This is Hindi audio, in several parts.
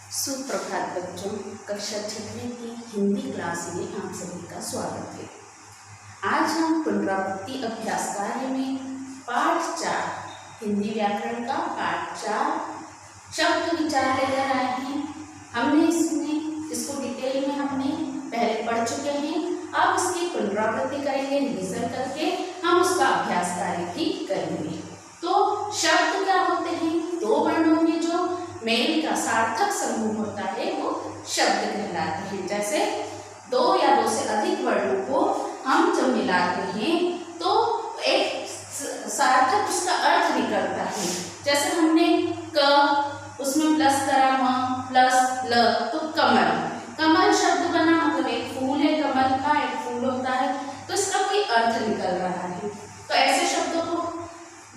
सुप्रभात बच्चों, कक्षा 6वीं की हिंदी क्लास में आप सभी का स्वागत है। आज हम पुनरावृत्ति अभ्यास कार्य में पाठ 4 हिंदी व्याकरण का पाठ 4 शब्द विचार लेकर आए हैं। हमने इसको डिटेल में हमने पहले पढ़ चुके हैं। अब इसकी पुनरावृत्ति करेंगे, रिवीजन करके हम उसका अभ्यास कार्य भी करेंगे। तो शब्द क्या होते हैं? दो वर्णों में जो मेल का सार्थक समूह होता है वो शब्द कहलाते हैं। जैसे दो या दो से अधिक वर्णों को हम जब मिलाते हैं तो एक सार्थक उसका अर्थ निकलता है। जैसे हमने क उसमें प्लस करा, म प्लस ल, तो कमल। कमल शब्द बना, मतलब एक फूल है, कमल का एक फूल होता है, तो इसका कोई अर्थ निकल रहा है। तो ऐसे शब्दों को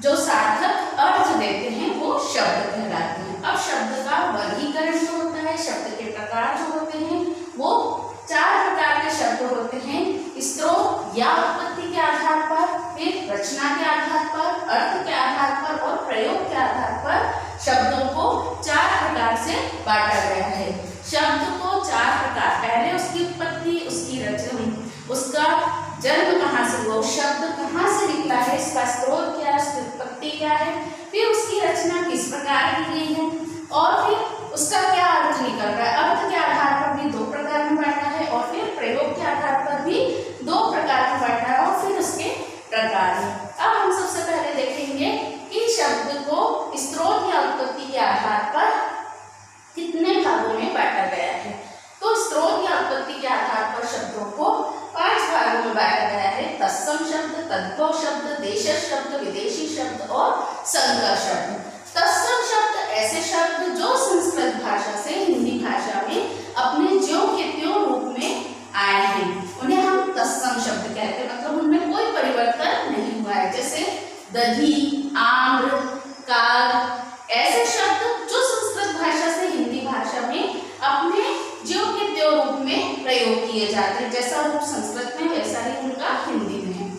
जो सार्थक अर्थ देते हैं वो शब्द कहलाते हैं। अब शब्द का वर्गीकरण जो होता है, शब्द के प्रकार जो होते हैं वो 4 प्रकार के शब्द होते हैं। स्रोत या उत्पत्ति के आधार पर, फिर रचना के आधार पर, अर्थ के आधार पर और प्रयोग के आधार पर शब्दों को 4 प्रकार से बांटा गया है। शब्द को 4 प्रकार, पहले उसकी उत्पत्ति, उसकी रचना, उसका जन्म कहाँ से हुआ, शब्द कहाँ से निकला है, इसका स्रोत क्या है, उसकी उत्पत्ति क्या है, फिर उसकी रचना किस प्रकार की गई है और फिर उसका क्या अर्थ निकल रहा है। अर्थ के आधार पर भी 2 प्रकार में बांटा है और फिर प्रयोग के आधार पर भी 2 प्रकार में बांटा है और फिर उसके प्रकार है। अब हम सबसे पहले देखेंगे कि शब्द को स्रोत या उत्पत्ति के आधार पर कितने भागों में बांटा गया है। तो स्रोत या उत्पत्ति के आधार पर शब्दों को 5 भागों में बांटा गया है। तत्सम शब्द, तद्भव शब्द, देशज शब्द, विदेशी शब्द और संकर शब्द। तत्सम शब्द ऐसे शब्द जो संस्कृत भाषा से हिंदी भाषा में अपने ज्यों के त्यों रूप में आए हैं, उन्हें हम तत्सम शब्द कहते हैं। मतलब उनमें कोई परिवर्तन नहीं हुआ है। जैसे दही, आम्र, काग, ऐसे शब्द जो संस्कृत भाषा से हिंदी भाषा में अपने ज्यों के त्यों रूप में प्रयोग किए जाते हैं। जैसा रूप संस्कृत में वैसा ही उनका हिंदी में है।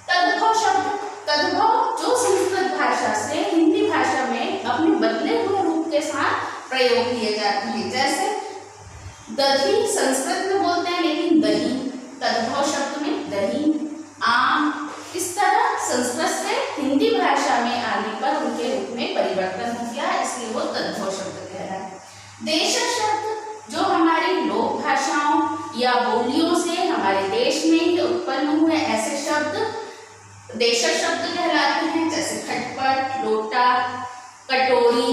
तद्भव शब्द, तद्भव जो संस्कृत भाषा से हिंदी भाषा में अपने बदले हुए रूप के साथ प्रयोग किए जाते हैं। जैसे दही संस्कृत में बोलते हैं लेकिन दही, तद्भव शब्द में दही, आम, इस तरह संस्कृत से हिंदी भाषा में आने पर उनके रूप में परिवर्तन हो गया, इसलिए वो तद्भव शब्द कह रहा है। देशज शब्द जो हमारी लोक भाषाओं या बोलियों से हमारे देश में ही उत्पन्न हुए ऐसे शब्द देशज शब्द कहलाते हैं। जैसे खटपट, लोटा, कटोरी,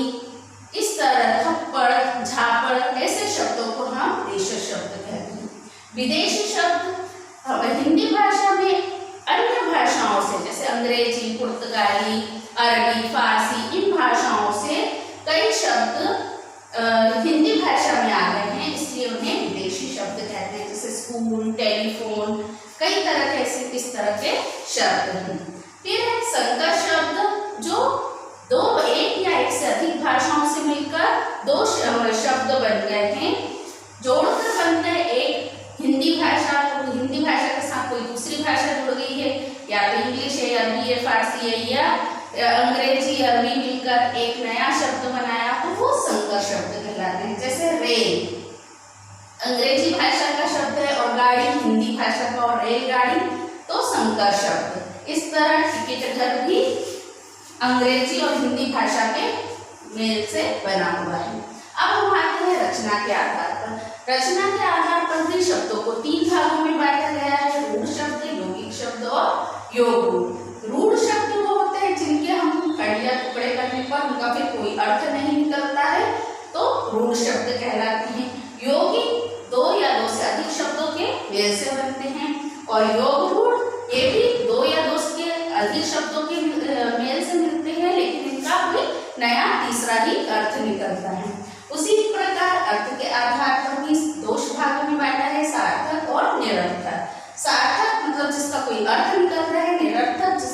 इस तरह थप्पड़, झापड़, ऐसे शब्दों को हम देशज शब्द कहते हैं। विदेशी शब्द हिंदी भाषा में अन्य भाषाओं से, जैसे अंग्रेजी, पुर्तगाली, अरबी, फारसी, इन भाषाओं से कई शब्द हिंदी भाषा में आ गए हैं, इसलिए उन्हें विदेशी शब्द कहते हैं। जैसे स्कूल, टेलीफोन, कई तरह के ऐसे इस तरह के शब्द हैं। फिर है संकर शब्द जो एक या एक से अधिक भाषाओं से मिलकर 2 शब्द बन गए हैं, जोड़कर बनते हैं एक हिंदी भाषा। तो हिंदी भाषा के साथ कोई दूसरी भाषा जुड़ गई है, या तो इंग्लिश है, अरबी है, फारसी है, या अंग्रेजी, अरबी मिलकर एक नया शब्द बनाया, तो वो संकर शब्द कहलाते हैं। जैसे रेल अंग्रेजी भाषा का शब्द है और गाड़ी हिंदी भाषा का, और रेलगाड़ी तो संकर शब्द। इस तरह टिकट घर भी अंग्रेजी और हिंदी भाषा के मेल से बना हुआ है। अब हम आते हैं रचना के आधार पर। रचना के आधार पर भी शब्दों को 3 भागों में बांटा गया है। रूढ़ शब्द, यौगिक शब्द और योग रूढ़। रूढ़ शब्द वो होते हैं जिनके हम कड़िया टुकड़े करने पर उनका फिर कोई अर्थ नहीं निकलता है, तो रूढ़ शब्द कहलाते हैं। यौगिक 2 या 2 से अधिक शब्दों के मेल से बनते हैं, और योग रूढ़ ये भी 2 या 2 से अधिक शब्दों के मेल से मिलते हैं, लेकिन इनका कोई नया तीसरा ही अर्थ निकलता है। उसी प्रकार अर्थ के आधार पर भी 2 भागों में बांटा है, सार्थक और निरर्थक। सार्थक मतलब जिसका कोई अर्थ निकल रहा है, निरर्थक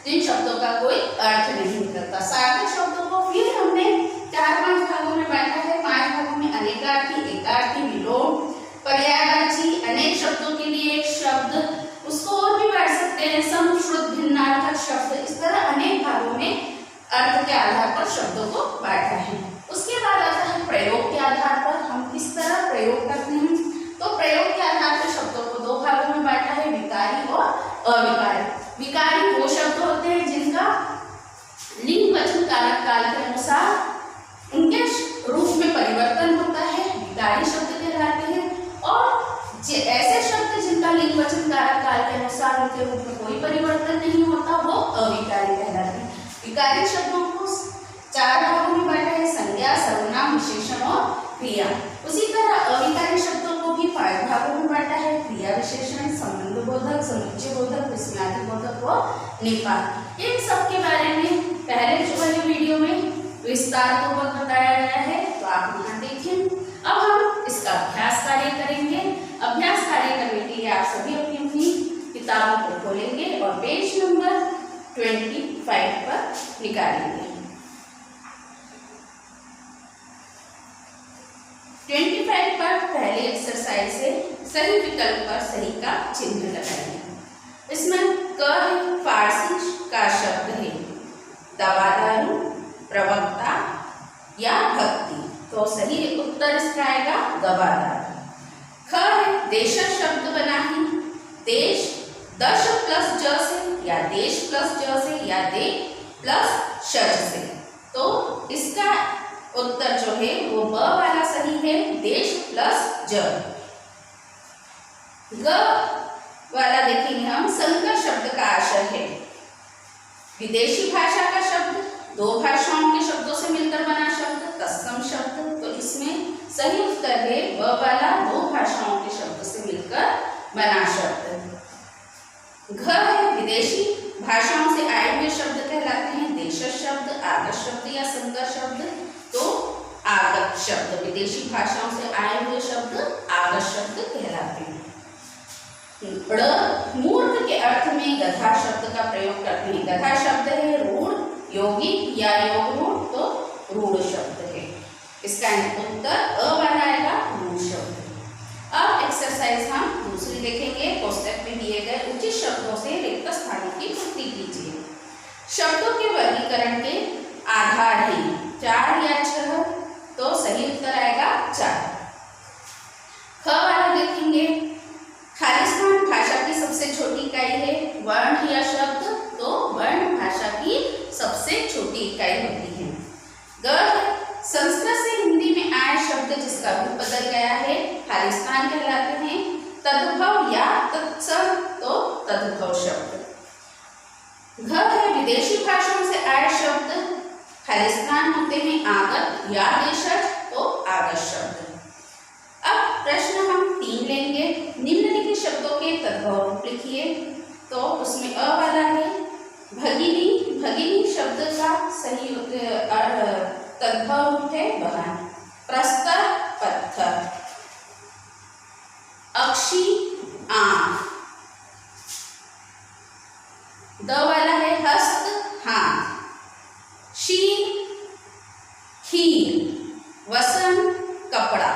जिन शब्दों का कोई अर्थ नहीं निकलता। सार्थक शब्दों को फिर हमने 4-5 भागों में बांटा है। 5 भागों में अनेकार्थी, एकार्थी, विलोम, पर्यायवाची, अनेक शब्दों के लिए एक शब्द, उसको और भी बांट सकते हैं, सम, श्रुत, भिन्नार्थक शब्द। इस तरह अनेक भागों में अर्थ के आधार पर शब्दों को बांटा है। उसके बाद आता है प्रयोग के आधार पर। विकारी शब्दों को 4 भागों में बांटा है, संज्ञा, सर्वनाम, विशेषण और क्रिया। उसी तरह अविकारी शब्दों को भी 5 भागों में बांटा है, क्रिया, विशेषण, संबंध बोधक, समुच्चय बोधक, विस्मयादि बोधक और निपात। इन सब के बारे में पहले जो वाली वीडियो में विस्तार पूर्वक बताया गया है, तो आप यहाँ देखें। अब हम इसका अभ्यास कार्य करेंगे। अभ्यास कार्य करने के लिए आप सभी अपनी अपनी किताबों को खोलेंगे और पेज नंबर 25 पर निकालेंगे। 25 पर पहले एक्सरसाइज है, सही विकल्प पर सही का चिन्ह लगाइए। इसमें क है, फारसी का शब्द है, दवादारू, प्रवक्ता या भक्ति, तो सही उत्तर इसका आएगा दवादार। ख है, देश शब्द बना है, देश दश प्लस ज से या देश प्लस ज से या दे प्लस श से, तो इसका उत्तर जो है वो ब वाला सही है, देश प्लस ज। ग वाला देखेंगे हम, संकर शब्द का आशय है, विदेशी भाषा का शब्द, 2 भाषाओं के शब्दों से मिलकर बना शब्द, तत्सम शब्द, तो इसमें सही उत्तर है व वाला, 2 भाषाओं के शब्द से मिलकर बना शब्द। घ है, विदेशी भाषाओं से आए हुए शब्द कहलाते हैं, देश शब्द, आगत शब्द या संकर शब्द, तो आगत शब्द, विदेशी भाषाओं से आए हुए शब्द आगत शब्द कहलाते हैं। ड़, मूर्ख के अर्थ में गधा शब्द का प्रयोग करते हैं, गधा शब्द है रूढ़, योगी या योग रूढ़, तो रूढ़ शब्द है, इसका उत्तर अ वाला आएगा, रूढ़ शब्द। अब एक्सरसाइज हम दूसरी देखेंगे। पुस्तक में दिए गए उचित शब्दों से रिक्त स्थानों की पूर्ति कीजिए। शब्दों के वर्गीकरण के आधार हैं 4 या 6, तो सही उत्तर आएगा 4। ख वाला देखेंगे, खालिस्तान भाषा की सबसे छोटी इकाई है, वर्ण या शब्द, तो वर्ण भाषा की सबसे छोटी इकाई होती है। ग, संस्कृत से हिंदी में आए शब्द जिसका रूप बदल गया है, खालिस्तान कहलाते हैं। तद्भव या तत्सम, तो तद्भव शब्द। घ है, विदेशी भाषाओं से आए शब्द खालिस्तान होते हैं, आगत या देशज, तो आगत शब्द। अब प्रश्न हम 3 लेंगे। निम्नलिखित शब्दों के तद्भव रूप लिखिए, तो उसमें अ वाला है, भगिनी, भगिनी शब्द का सही तद्भव रूप है बहन। प्रस्तर, पत्थर। अक्षी, आम। द वाला है, हस्त, हाथ। शीर, खीर। वसन, कपड़ा।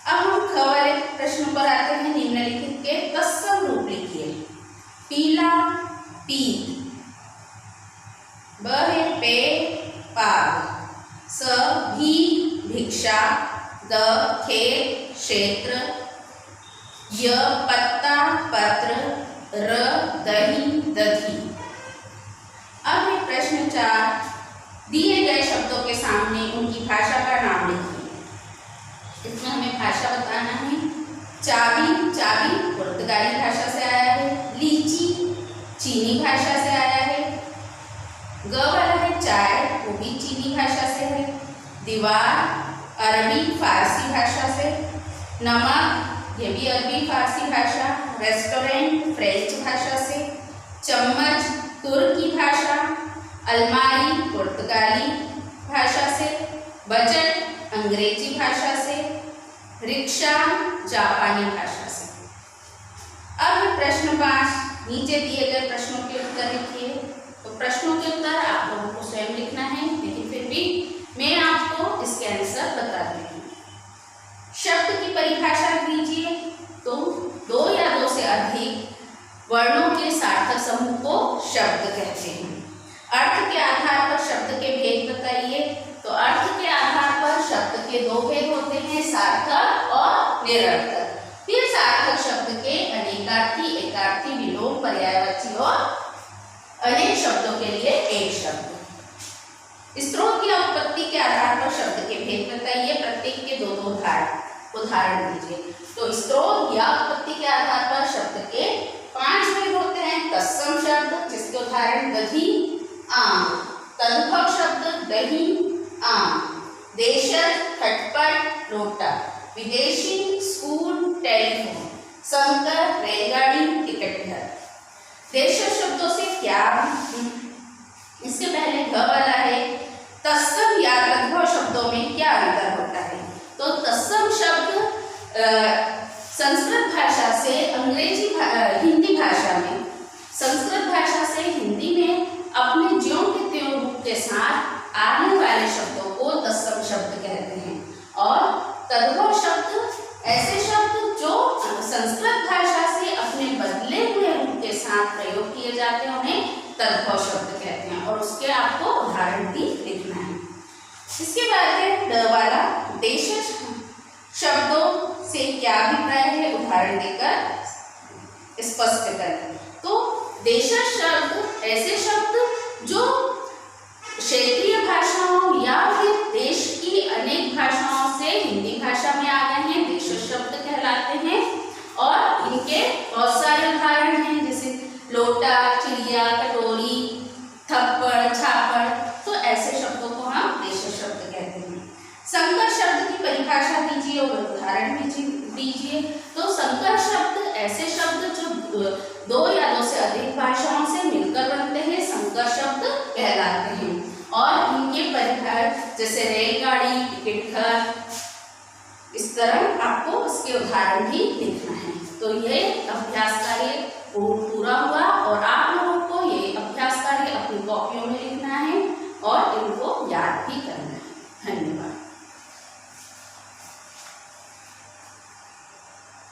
अब हम ख वाले प्रश्न पर आते हैं। निम्नलिखित के तत्सम रूप लिखिए। पीला, पीत। ब है, पेड़, पाग। स, भीख, भिक्षा। द, खेत, क्षेत्र। य, पत्ता, पत्र। र, दही, दधी। अब है प्रश्न 4, दिए गए शब्दों के सामने उनकी भाषा का नाम लिखिए। इसमें हमें भाषा बताना है। चाबी, चाबी पुर्तगाली भाषा से आया है। लीची, चीनी भाषा से आया है। ग वाला है, चाय, वो भी चीनी भाषा से है। दीवार, अरबी फारसी भाषा से। नमक, ये भी अरबी फारसी भाषा। रेस्टोरेंट, फ्रेंच भाषा से। चम्मच, तुर्की भाषा। अलमारी, पुर्तगाली भाषा से। बजट, अंग्रेजी भाषा से। रिक्शा, जापानी भाषा से। अब प्रश्न 5, नीचे दिए गए प्रश्नों के उत्तर लिखिए। तो प्रश्नों के उत्तर आप लोगों को स्वयं लिखना है, लेकिन फिर भी मैं आपको इसके आंसर बताती हूँ। शब्द की परिभाषा दीजिए, तो 2 या 2 से अधिक वर्णों के सार्थक समूह को शब्द कहते हैं। अर्थ के आधार पर शब्द के भेद बताइए, तो अर्थ के आधार पर शब्द के 2 भेद होते हैं, सार्थक और निरर्थक। फिर सार्थक शब्द के अनेकार्थी, एकार्थी, विलोम, पर्यायवाची और अनेक शब्दों के लिए एक शब्द। स्रोत या उत्पत्ति के आधार पर शब्द के भेद बताइए, प्रत्येक के 2-2 उदाहरण दीजिए। तो स्रोत या उत्पत्ति के आधार पर शब्द के 5 भेद होते हैं। तत्सम शब्द, जिसके उदाहरण गधी, आम। तद्भव शब्द दही, आम। देशज, खटपट, लोटा। विदेशी, स्कूल, टेलीफोन। संकर, रेलगाड़ी, टिकट घर। देशज शब्दों से क्या, इसके पहले घ वाला है, तत्सम या तद्भव शब्दों में क्या अंतर होता है? तो तत्सम शब्द संस्कृत भाषा से हिंदी भाषा में, संस्कृत भाषा से हिंदी में अपने ज्यों के त्यों रूप के साथ आने वाले शब्दों को तत्सम शब्द कहते हैं। और तद्भव शब्द ऐसे शब्द जो संस्कृत भाषा से अपने बदले हुए रूप के साथ प्रयोग किए जाते हैं, उन्हें तद्भव शब्द कहते हैं। और उसके आपको उदाहरण भी लिखना है। इसके बाद है ड वाला, देशज शब्दों से क्या अभिप्राय है, उदाहरण देकर स्पष्ट करें। तो देशज शब्द ऐसे शब्द जो क्षेत्रीय भाषाओं या फिर देश की अनेक भाषाओं से हिंदी भाषा में आ गए हैं, देशज शब्द कहलाते हैं। और इनके बहुत सारे उदाहरण हैं, जैसे लोटा, चिड़िया, कटोरी, थप्पड़, छापड़। तो ऐसे शब्दों को हम देशज शब्द कहते हैं। संकर शब्द की परिभाषा दीजिए और उदाहरण दीजिए। तो संकर शब्द ऐसे शब्द जो दो या दो से अधिक भाषाओं से मिलकर बनते हैं, संकर शब्द कहलाते हैं। और इनके परिभाषा जैसे रेलगाड़ी, टिकट घर, इस तरह आपको इसके उदाहरण भी लिखना है। तो ये अभ्यास कार्य पूरा हुआ और आप